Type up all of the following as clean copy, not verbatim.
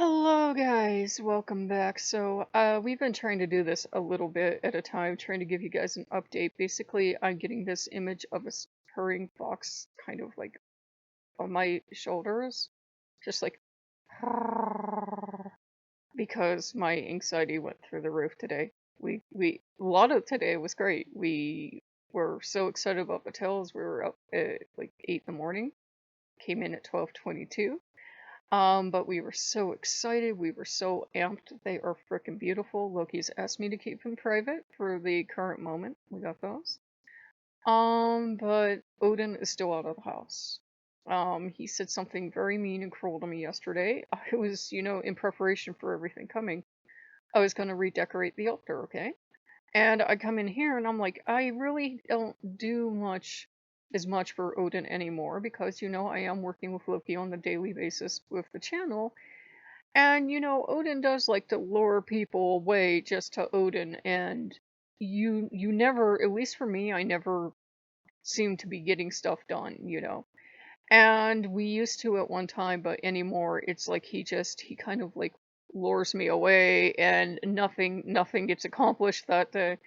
Hello guys, welcome back. We've been trying to do this a little bit at a time, trying to give you guys an update. Basically, I'm getting this image of a purring fox kind of like on my shoulders, just like because my anxiety went through the roof today. A lot of today was great. We were so excited about the tails. We were up at like 8 in the morning, came in at 12:22. But we were so excited. We were so amped. They are freaking beautiful. Loki's asked me to keep them private for the current moment. We got those. But Odin is still out of the house. He said something very mean and cruel to me yesterday. I was, in preparation for everything coming, I was going to redecorate the altar, okay? And I come in here and I'm like, I really don't do as much for Odin anymore because, I am working with Loki on a daily basis with the channel. And, Odin does like to lure people away just to Odin. And you never, at least for me, I never seem to be getting stuff done. And we used to at one time, but anymore, it's like he kind of like lures me away and nothing gets accomplished that day.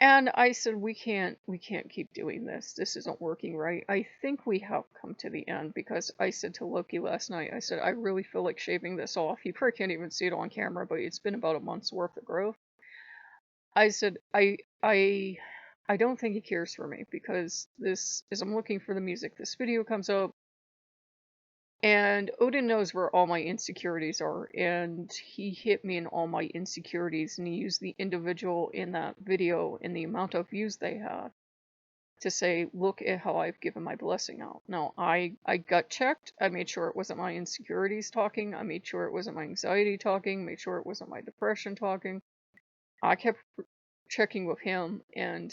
And I said, we can't keep doing this. This isn't working right. I think we have come to the end because I said to Loki last night, I said, I really feel like shaving this off. You probably can't even see it on camera, but it's been about a month's worth of growth. I said, I don't think he cares for me because this, as I'm looking for the music, this video comes up and Odin knows where all my insecurities are, and he hit me in all my insecurities, and he used the individual in that video and the amount of views they had to say, look at how I've given my blessing out. Now, I gut checked. I made sure it wasn't my insecurities talking. I made sure it wasn't my anxiety talking. Made sure it wasn't my depression talking. I kept checking with him, and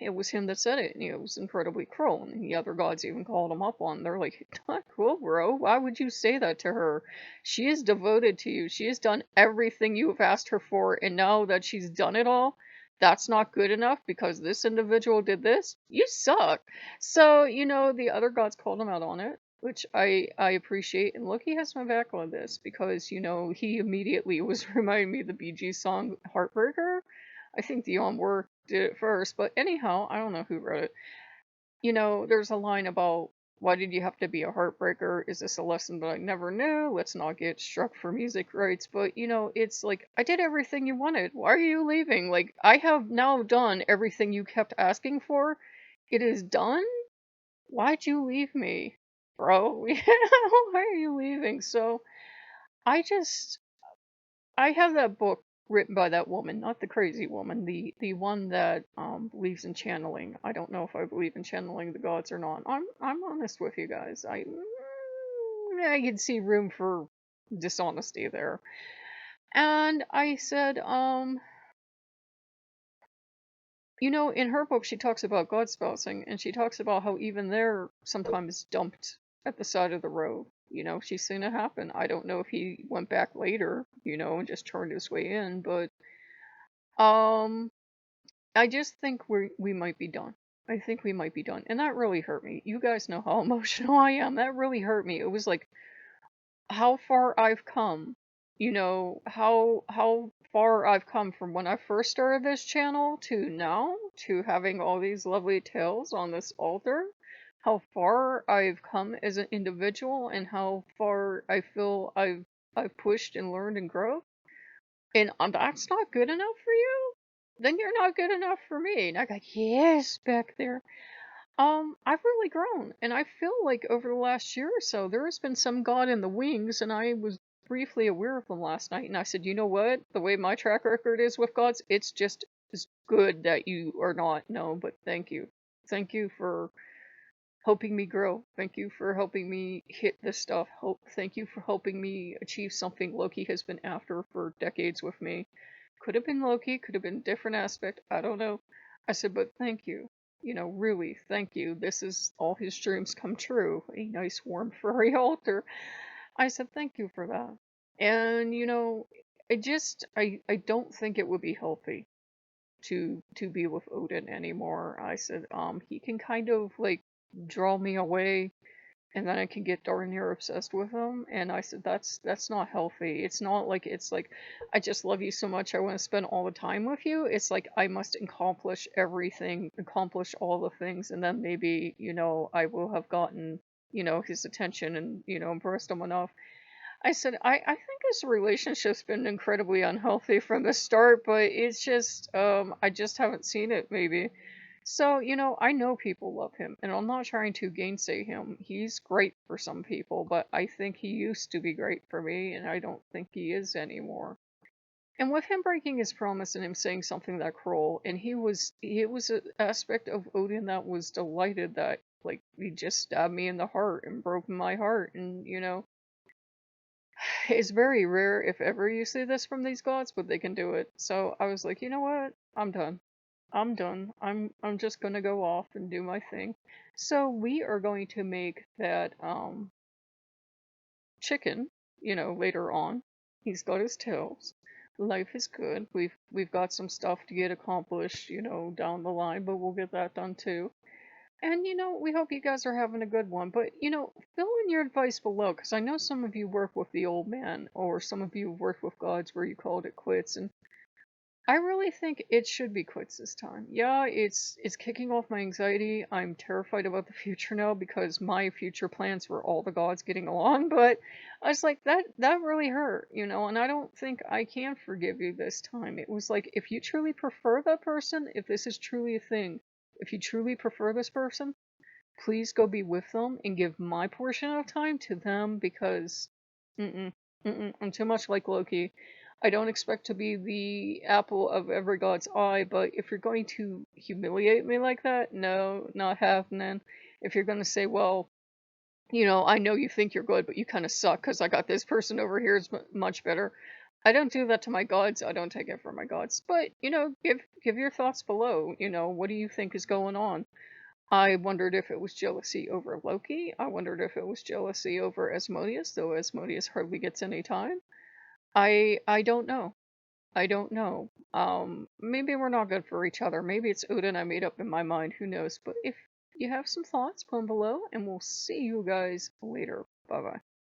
it was him that said it, and it was incredibly cruel. And the other gods even called him up on. They're like, "Not cool, bro. Why would you say that to her? She is devoted to you. She has done everything you have asked her for, and now that she's done it all, that's not good enough because this individual did this. You suck." So the other gods called him out on it, which I appreciate. And Loki has my back on this because he immediately was reminding me of the Bee Gees song "Heartbreaker." I think Dion Work did it first, but anyhow, I don't know who wrote it. There's a line about why did you have to be a heartbreaker? Is this a lesson that I never knew? Let's not get struck for music rights. But it's like I did everything you wanted. Why are you leaving? Like I have now done everything you kept asking for. It is done. Why'd you leave me, bro? Why are you leaving? So I just I have that book written by that woman, not the crazy woman, the one that believes in channeling. I don't know if I believe in channeling the gods or not. I'm honest with you guys. I can see room for dishonesty there. And I said, in her book she talks about God spousing, and she talks about how even they're sometimes dumped at the side of the road. She's seen it happen. I don't know if he went back later, and just turned his way in, but um I just think we might be done. I think we might be done. And that really hurt me. You guys know how emotional I am. That really hurt me. It was like how far I've come. How far I've come from when I first started this channel to now, to having all these lovely tales on this altar. How far I've come as an individual and how far I feel I've pushed and learned and grown. And that's not good enough for you? Then you're not good enough for me. And I go, yes, back there. I've really grown, and I feel like over the last year or so, there has been some god in the wings, and I was briefly aware of them last night, and I said, you know what? The way my track record is with gods, it's just as good that you are not. No, but thank you. Thank you for helping me grow. Thank you for helping me hit this stuff. Thank you for helping me achieve something Loki has been after for decades with me. Could have been Loki, could have been a different aspect. I don't know. I said, but thank you. Really, thank you. This is all his dreams come true. A nice, warm, furry altar. I said, thank you for that. And, I don't think it would be healthy to be with Odin anymore. I said, he can kind of like draw me away. and then I can get darn near obsessed with him. And I said, that's not healthy. It's not like it's like I just love you so much I want to spend all the time with you. It's like I must accomplish everything, accomplish all the things, and then maybe, I will have gotten, his attention and, impressed him enough. I said, I think this relationship's been incredibly unhealthy from the start, but it's just, I just haven't seen it maybe. So, I know people love him, and I'm not trying to gainsay him. He's great for some people, but I think he used to be great for me, and I don't think he is anymore. And with him breaking his promise and him saying something that cruel, and it was an aspect of Odin that was delighted that, like, he just stabbed me in the heart and broke my heart, and, it's very rare if ever you see this from these gods, but they can do it. So I was like, you know what? I'm done. I'm done. I'm just gonna go off and do my thing. So we are going to make that chicken, later on. He's got his tails. Life is good. We've got some stuff to get accomplished, down the line, but we'll get that done too. And we hope you guys are having a good one. But fill in your advice below, because I know some of you work with the old man, or some of you worked with gods where you called it quits, and I really think it should be quits this time. Yeah, it's kicking off my anxiety. I'm terrified about the future now because my future plans were all the gods getting along, but I was like that really hurt, and I don't think I can forgive you this time. It was like if you truly prefer that person, if this is truly a thing, if you truly prefer this person, please go be with them and give my portion of time to them because mm-mm, I'm too much like Loki. I don't expect to be the apple of every god's eye, but if you're going to humiliate me like that, no, not happening. If you're going to say, well, I know you think you're good, but you kind of suck because I got this person over here is much better. I don't do that to my gods. I don't take it from my gods. But, give your thoughts below. What do you think is going on? I wondered if it was jealousy over Loki. I wondered if it was jealousy over Asmodeus, though Asmodeus hardly gets any time. I don't know. I don't know. Maybe we're not good for each other. Maybe it's Odin I made up in my mind. Who knows? But if you have some thoughts, put them below, and we'll see you guys later. Bye bye.